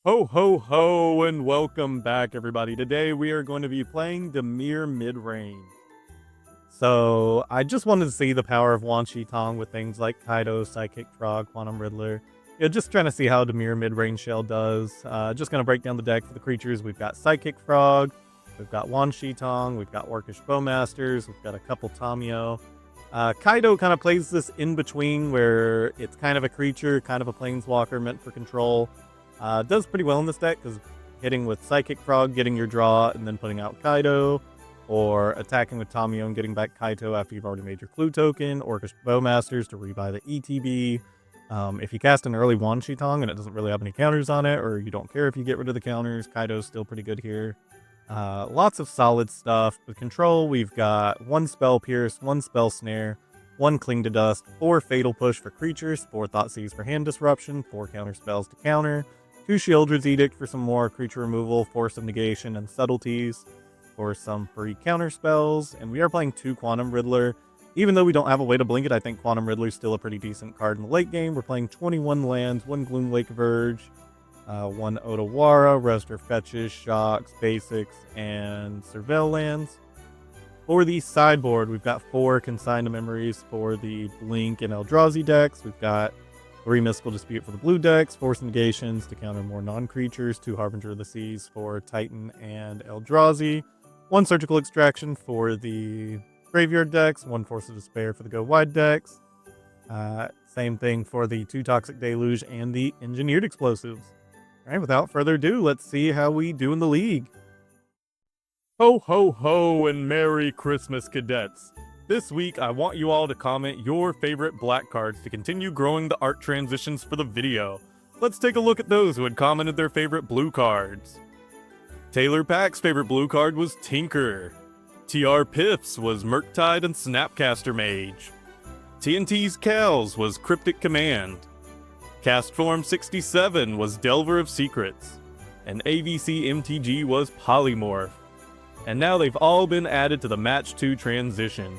Ho ho ho and welcome back everybody. Today we are going to be playing Dimir Midrange. So I just wanted to see the power of Wan Shi Tong with things like Kaito, Psychic Frog, Quantum Riddler. Yeah, just trying to see how Dimir Midrange Shell does. Just going to break down the deck for the creatures. We've got Psychic Frog, we've got Wan Shi Tong, we've got Orcish Bowmasters, we've got a couple Tamiyo. Kaito kind of plays this in between where it's kind of a creature, kind of a planeswalker meant for control. Does pretty well in this deck because hitting with Psychic Frog, getting your draw, and then putting out Kaito, or attacking with Tamiyo and getting back Kaito after you've already made your clue token, Orcish Bowmasters to rebuy the ETB. If you cast an early Wan Shi Tong and it doesn't really have any counters on it, or you don't care if you get rid of the counters, Kaito's still pretty good here. Lots of solid stuff. With control, we've got 1 Spell Pierce, 1 Spell Snare, 1 Cling to Dust, 4 Fatal Push for creatures, 4 Thoughtseizes for hand disruption, 4 counterspells to counter, 2 Sheoldred's Edict for some more creature removal, Force of Negation, and Subtleties for some free counterspells. And we are playing 2 Quantum Riddler. Even though we don't have a way to blink it, I think Quantum Riddler is still a pretty decent card in the late game. We're playing 21 lands, 1 Gloomlake Verge, 1 Otawara, Register Fetches, Shocks, Basics, and Surveil lands. For the sideboard, we've got 4 Consign Memories for the Blink and Eldrazi decks. We've got 3 Mystical Dispute for the blue decks, Force Negations to counter more non-creatures, 2 Harbinger of the Seas for Titan and Eldrazi, 1 Surgical Extraction for the graveyard decks, 1 Force of Despair for the Go Wide decks. Same thing for the 2 Toxic Deluge and the Engineered Explosives. Alright, without further ado, let's see how we do in the league. Ho ho ho and Merry Christmas, cadets! This week, I want you all to comment your favorite black cards to continue growing the art transitions for the video. Let's take a look at those who had commented their favorite blue cards. Taylor Pack's favorite blue card was Tinker. TR Piff's was Murktide and Snapcaster Mage. TNT's Cal's was Cryptic Command. Castform 67 was Delver of Secrets. And AVC MTG was Polymorph. And now they've all been added to the Match 2 transition.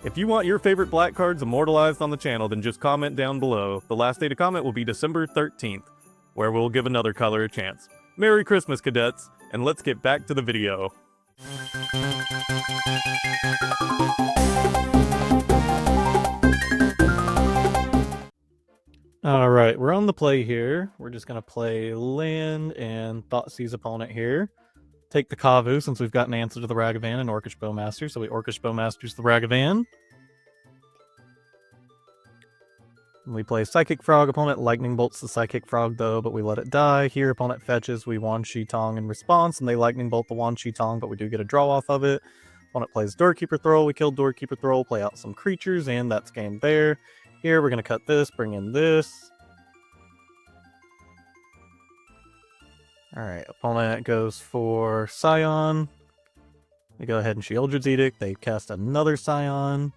If you want your favorite black cards immortalized on the channel, then just comment down below. The last day to comment will be December 13th, where we'll give another color a chance. Merry Christmas, cadets, and let's get back to the video. Alright, we're on the play here. We're just going to play land and Thoughtseize opponent here. Take the Kavu since we've got an answer to the Ragavan and Orcish Bowmaster, so we Orcish Bowmasters the Ragavan. We play Psychic Frog, opponent Lightning Bolts the Psychic Frog though, but we let it die. Here opponent fetches, we Wan Shi Tong in response, and they Lightning Bolt the Wan Shi Tong, but we do get a draw off of it. Opponent plays Doorkeeper Thrall, we kill Doorkeeper Thrall, play out some creatures, and that's game there. Here we're going to cut this, bring in this. Alright, opponent goes for Scion. We go ahead and Sheoldred's Edict. They cast another Scion.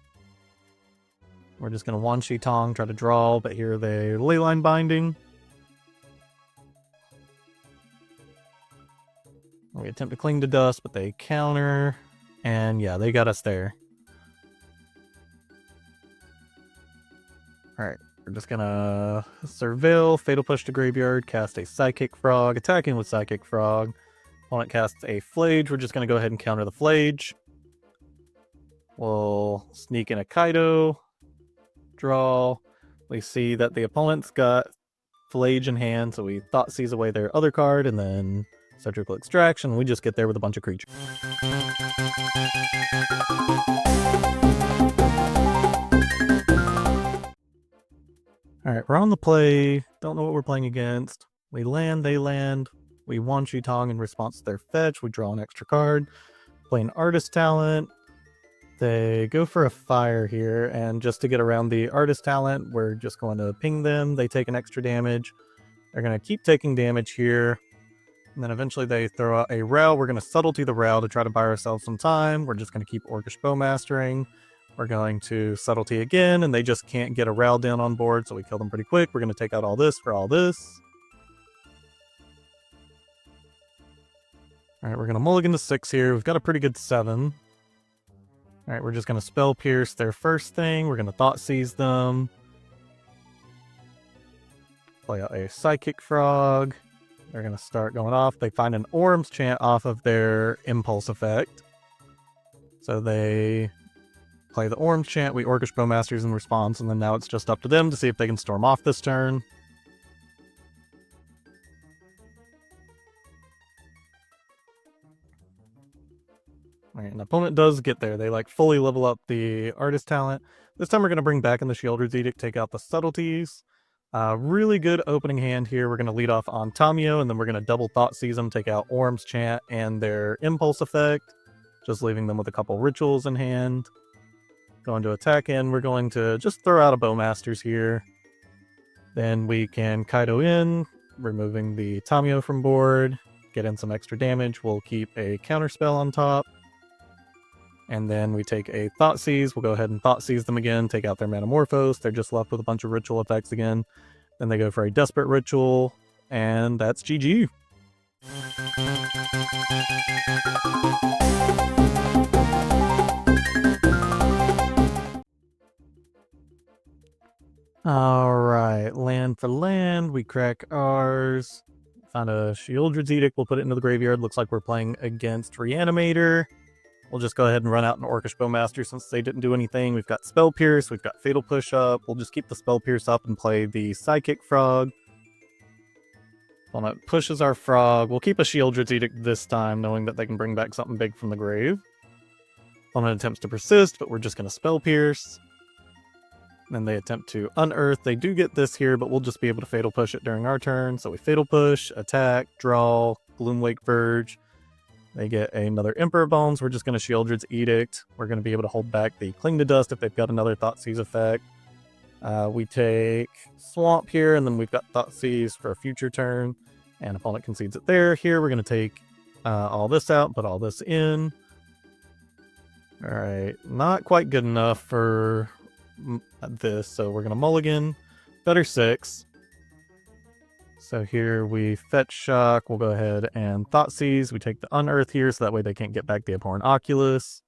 We're just going to Wan Shi Tong, try to draw, but here they Leyline Binding. We attempt to Cling to Dust, but they counter. And yeah, they got us there. Alright. We're just gonna Surveil, Fatal Push to Graveyard, cast a Psychic Frog, attacking with Psychic Frog. Opponent casts a Flage, we're just gonna go ahead and counter the Flage. We'll sneak in a Kaito, draw. We see that the opponent's got Flage in hand, so we Thoughtseize away their other card, and then Surgical Extraction. We just get there with a bunch of creatures. Alright, we're on the play, don't know what we're playing against. We land, they land, we Wan Shi Tong in response to their fetch, we draw an extra card, play an Artist Talent, they go for a Fire here, and just to get around the Artist Talent, we're just going to ping them, they take an extra damage, they're going to keep taking damage here, and then eventually they throw out a Row, we're going to Subtlety the Row to try to buy ourselves some time, we're just going to keep Orcish Bowmastering. We're going to Subtlety again, and they just can't get a Row down on board, so we kill them pretty quick. We're going to take out all this for all this. Alright, we're going to mulligan to 6 here. We've got a pretty good 7. Alright, we're just going to Spell Pierce their first thing. We're going to Thoughtseize them. Play out a Psychic Frog. They're going to start going off. They find an Orm's Chant off of their Impulse effect. So they play the Orm's Chant, we Orcish Bowmasters in response, and then now it's just up to them to see if they can storm off this turn. Alright, an opponent does get there. They like fully level up the artist talent. This time we're going to bring back in the Sheoldred's Edict, take out the Subtleties. Really good opening hand here. We're going to lead off on Tamiyo, and then we're going to double Thoughtseize them, take out Orm's Chant and their Impulse effect, just leaving them with a couple rituals in hand. Going to attack in, we're going to just throw out a Bowmasters here. Then we can Kaito in, removing the Tamiyo from board, get in some extra damage. We'll keep a Counterspell on top. And then we take a Thoughtseize. We'll go ahead and Thoughtseize them again, take out their Metamorphose. They're just left with a bunch of ritual effects again. Then they go for a Desperate Ritual, and that's GG. Alright, land for land. We crack ours. Found a Sheoldred's Edict. We'll put it into the graveyard. Looks like we're playing against Reanimator. We'll just go ahead and run out an Orcish Bowmaster since they didn't do anything. We've got Spell Pierce, we've got Fatal Push up. We'll just keep the Spell Pierce up and play the Psychic Frog. Opponent pushes our Frog. We'll keep a Sheoldred's Edict this time, knowing that they can bring back something big from the grave. Opponent attempts to persist, but we're just going to Spell Pierce. Then they attempt to unearth. They do get this here, but we'll just be able to Fatal Push it during our turn. So we Fatal Push, attack, draw, Gloomlake Verge. They get another Emperor Bones. We're just going to Sheoldred's Edict. We're going to be able to hold back the Cling to Dust if they've got another Thoughtseize effect. We take Swamp here, and then we've got Thoughtseize for a future turn. And opponent concedes it there. Here we're going to take all this out, put all this in. Alright, not quite good enough for this, so we're going to mulligan. Better 6. So here we Fetch Shock, we'll go ahead and Thoughtseize, we take the Unearth here, so that way they can't get back the Abhorrent Oculus.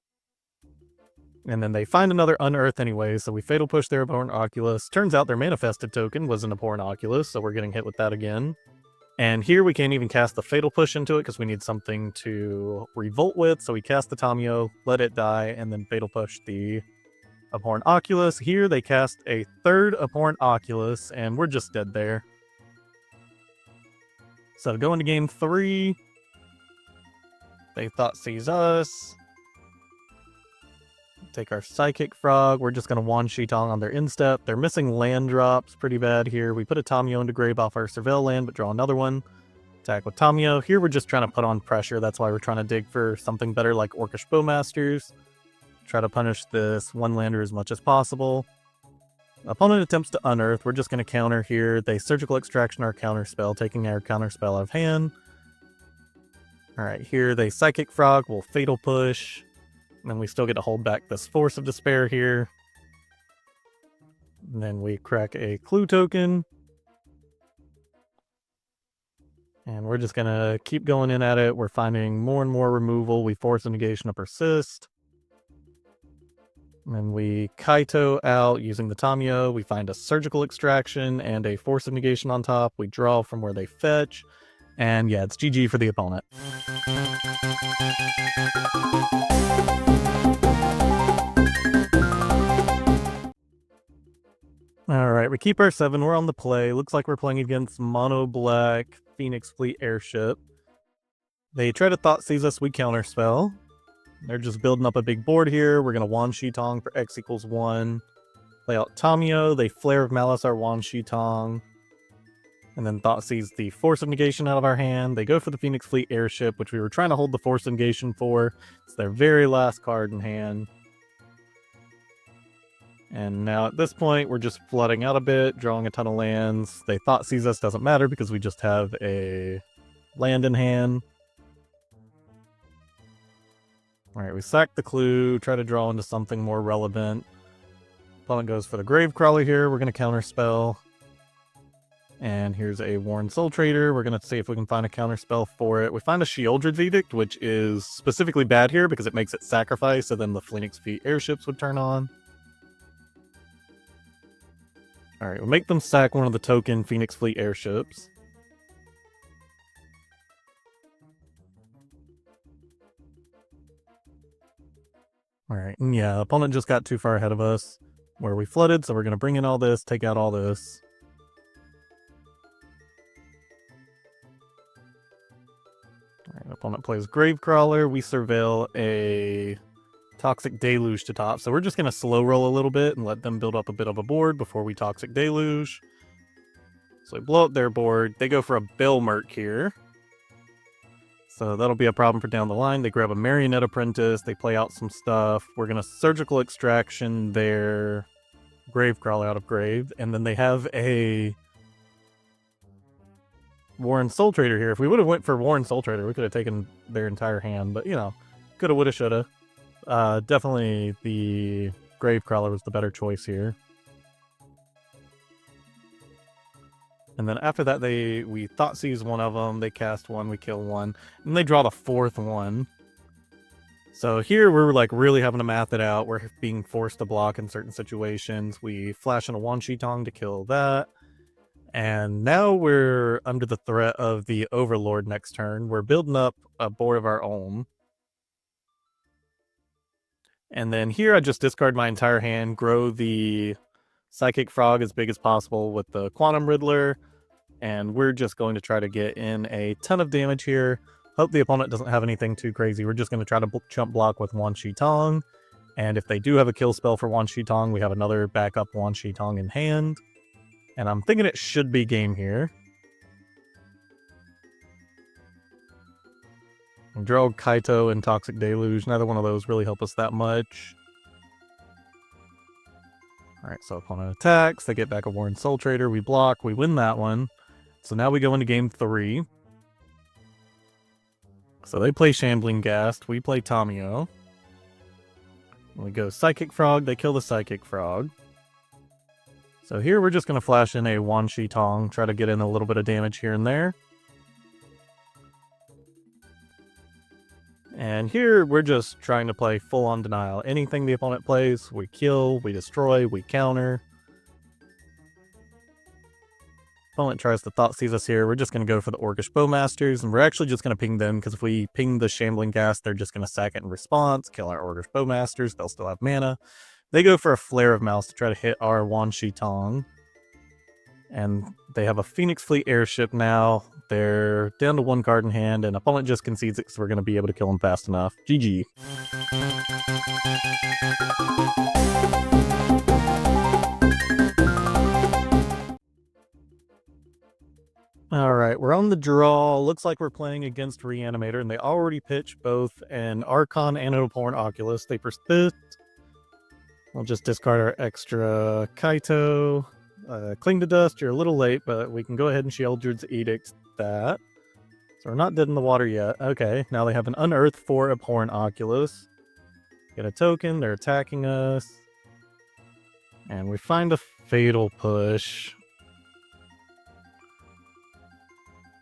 And then they find another Unearth anyway, so we Fatal Push their Abhorrent Oculus. Turns out their Manifested token was an Abhorrent Oculus, so we're getting hit with that again. And here we can't even cast the Fatal Push into it, because we need something to revolt with, so we cast the Tamiyo, let it die, and then Fatal Push the Abhorrent Oculus. Here they cast a third Abhorrent Oculus, and we're just dead there. So going to game 3, they Thoughtseize us. Take our Psychic Frog. We're just going to Wan Shi Tong on their instep. They're missing land drops pretty bad here. We put a Tamiyo into grave off our Surveil land, but draw another one. Attack with Tamiyo. Here we're just trying to put on pressure. That's why we're trying to dig for something better like Orcish Bowmasters. Try to punish this one lander as much as possible. Opponent attempts to unearth. We're just going to counter here. They Surgical Extraction our Counterspell, taking our Counterspell out of hand. Alright, here they Psychic Frog. We'll Fatal Push. And then we still get to hold back this Force of Despair here. And then we crack a Clue token. And we're just going to keep going in at it. We're finding more and more removal. We Force of Negation to persist. And then we Kaito out using the Tamiyo. We find a Surgical Extraction and a Force of Negation on top. We draw from where they fetch. And yeah, it's GG for the opponent. Alright, we keep our 7. We're on the play. Looks like we're playing against Mono Black Phoenix Fleet Airship. They try to Thoughtseize us. We Counterspell. They're just building up a big board here. We're going to Wan Shi Tong for X = 1. Play out Tamiyo. They Flare of Malice our Wan Shi Tong. And then Thoughtseize the Force of Negation out of our hand. They go for the Phoenix Fleet Airship, which we were trying to hold the Force of Negation for. It's their very last card in hand. And now at this point, we're just flooding out a bit, drawing a ton of lands. They Thoughtseize us, doesn't matter because we just have a land in hand. Alright, we sack the Clue, try to draw into something more relevant. Opponent goes for the Gravecrawler here. We're going to Counterspell. And here's a Worn Soul Trader. We're going to see if we can find a Counterspell for it. We find a Sheoldred's Edict, which is specifically bad here because it makes it sacrifice, so then the Phoenix Fleet Airships would turn on. Alright, we'll make them sack one of the token Phoenix Fleet airships. Alright, and yeah, opponent just got too far ahead of us where we flooded, so we're going to bring in all this, take out all this. Alright, opponent plays Gravecrawler, we surveil a Toxic Deluge to top, so we're just going to slow roll a little bit and let them build up a bit of a board before we Toxic Deluge. So we blow up their board, they go for a Bellmerk here. So that'll be a problem for down the line. They grab a Marionette Apprentice, they play out some stuff. We're going to Surgical Extraction their Gravecrawler out of grave, and then they have a Warren Soul Trader here. If we would have went for Warren Soul Trader, we could have taken their entire hand, but you know, coulda, woulda, shoulda. Definitely the Gravecrawler was the better choice here. And then after that, we Thoughtseize one of them, they cast one, we kill one, and they draw the fourth one. So here we're like really having to math it out. We're being forced to block in certain situations. We flash in a Wan Shi Tong to kill that. And now we're under the threat of the Overlord next turn. We're building up a board of our own. And then here I just discard my entire hand, grow the Psychic Frog as big as possible with the Quantum Riddler, and we're just going to try to get in a ton of damage here. Hope the opponent doesn't have anything too crazy. We're just going to try to chump block with Wan Shi Tong, and if they do have a kill spell for Wan Shi Tong, we have another backup Wan Shi Tong in hand, and I'm thinking it should be game here. Draw Kaito and Toxic Deluge. Neither one of those really help us that much. Alright, so opponent attacks. They get back a Warren Soul Trader. We block. We win that one. So now we go into game 3. So they play Shambling Ghast. We play Tamiyo. We go Psychic Frog. They kill the Psychic Frog. So here we're just going to flash in a Wan Shi Tong. Try to get in a little bit of damage here and there. And here, we're just trying to play full-on denial. Anything the opponent plays, we kill, we destroy, we counter. Opponent tries to Thoughtseize us here. We're just going to go for the Orcish Bowmasters, and we're actually just going to ping them, because if we ping the Shambling Ghast, they're just going to sack it in response, kill our Orcish Bowmasters, they'll still have mana. They go for a Flare of Mouse to try to hit our Wan Shi Tong. And they have a Phoenix Fleet airship now. They're down to one card in hand, and opponent just concedes it because we're going to be able to kill them fast enough. GG. Alright, we're on the draw. Looks like we're playing against Reanimator, and they already pitch both an Archon and an Abhorrent Oculus. They persist. We'll just discard our extra Kaito. Cling to Dust, you're a little late, but we can go ahead and Sheoldred's Edict that. So we're not dead in the water yet. Okay, now they have an Unearth for Abhorrent Oculus. Get a token, they're attacking us. And we find a Fatal Push.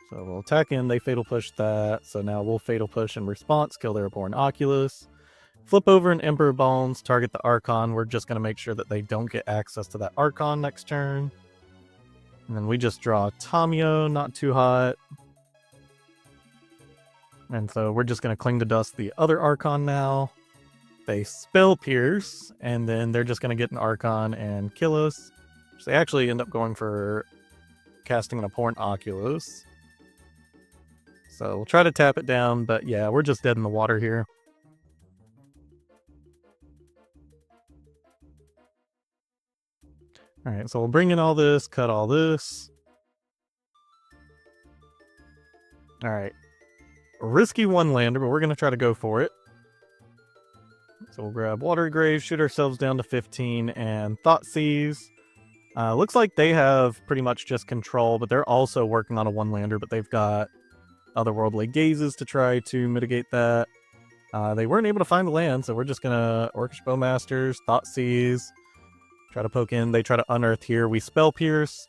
So we'll attack in, they Fatal Push that. So now we'll Fatal Push in response, kill their Abhorrent Oculus. Flip over an Emperor Bones, target the Archon. We're just going to make sure that they don't get access to that Archon next turn. And then we just draw Tamiyo, not too hot. And so we're just going to Cling to Dust the other Archon now. They Spell Pierce, and then they're just going to get an Archon and kill us. So they actually end up going for casting an Abhorrent Oculus. So we'll try to tap it down, but yeah, we're just dead in the water here. Alright, so we'll bring in all this, cut all this. Alright. Risky one lander, but we're going to try to go for it. So we'll grab Watery Grave, shoot ourselves down to 15, and Thoughtseize. Looks like they have pretty much just control, but they're also working on a one lander, but they've got Otherworldly Gazes to try to mitigate that. They weren't able to find the land, so we're just going to Orcish Bowmasters, Thoughtseize. Try to poke in, they try to unearth here. We Spell Pierce.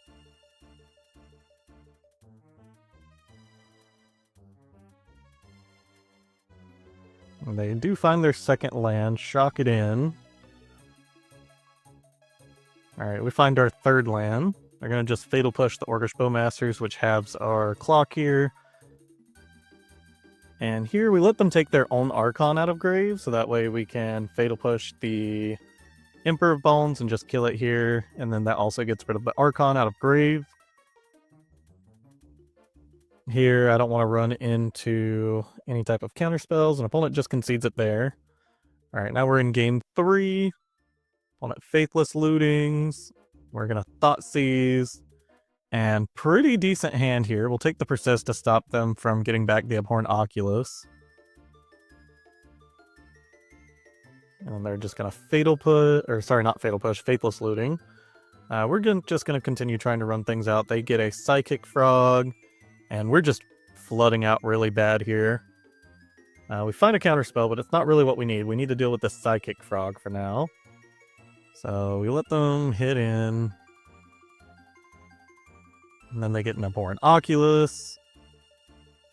And they do find their second land, shock it in. Alright, we find our third land. They're going to just Fatal Push the Orcish Bowmasters, which halves our clock here. And here we let them take their own Archon out of grave, so that way we can Fatal Push the Emperor of Bones and just kill it here. And then that also gets rid of the Archon out of grave. Here, I don't want to run into any type of counterspells. An opponent just concedes it there. Alright, now we're in game 3. Opponent Faithless Lootings. We're going to Thoughtseize. And pretty decent hand here. We'll take the Persist to stop them from getting back the Abhorrent Oculus. And they're just going to Fatal Push, or sorry, not Fatal Push, Faithless Looting. We're just going to continue trying to run things out. They get a Psychic Frog, and we're just flooding out really bad here. We find a Counterspell, but it's not really what we need. We need to deal with the Psychic Frog for now. So we let them hit in. And then they get an Abhorrent Oculus.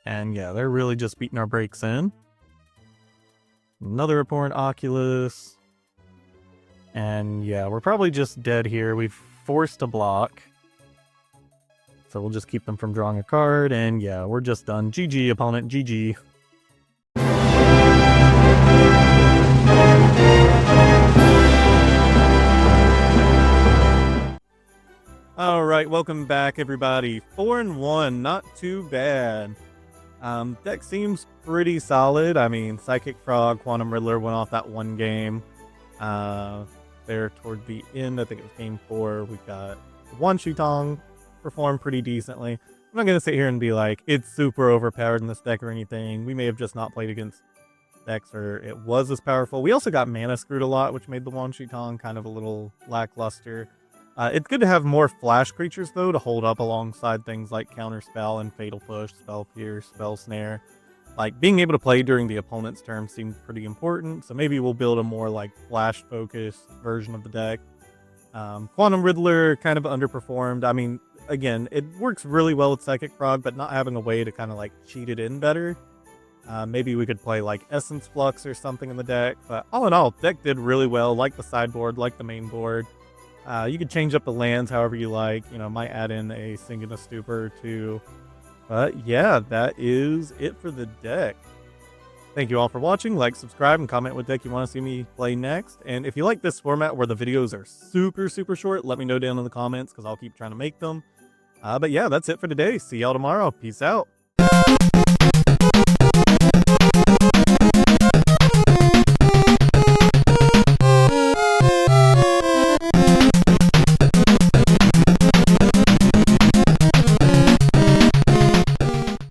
And yeah, they're really just beating our brakes in. Another Abhorrent Oculus. And yeah, we're probably just dead here. We've forced a block. So we'll just keep them from drawing a card. And yeah, we're just done. GG, opponent. GG. Alright, welcome back everybody. 4-1, not too bad. Deck seems pretty solid. I mean, Psychic Frog, Quantum Riddler went off that one game. There toward the end, I think it was game 4, we got Wan Shi Tong performed pretty decently. I'm not going to sit here and be like, it's super overpowered in this deck or anything. We may have just not played against decks where it was as powerful. We also got mana screwed a lot, which made the Wan Shi Tong kind of a little lackluster. It's good to have more flash creatures, though, to hold up alongside things like Counterspell and Fatal Push, Spell Pierce, Spell Snare. Like, being able to play during the opponent's turn seemed pretty important, so maybe we'll build a more, like, flash-focused version of the deck. Quantum Riddler kind of underperformed. I mean, again, it works really well with Psychic Frog, but not having a way to kind of, like, cheat it in better. Maybe we could play, like, Essence Flux or something in the deck, but all in all, deck did really well, like the sideboard, like the main board. You could change up the lands however you like. You know, might add in a Sink in a Stupor or two. But yeah, that is it for the deck. Thank you all for watching. Like, subscribe, and comment what deck you want to see me play next. And if you like this format where the videos are super, super short, let me know down in the comments because I'll keep trying to make them. But yeah, that's it for today. See y'all tomorrow. Peace out.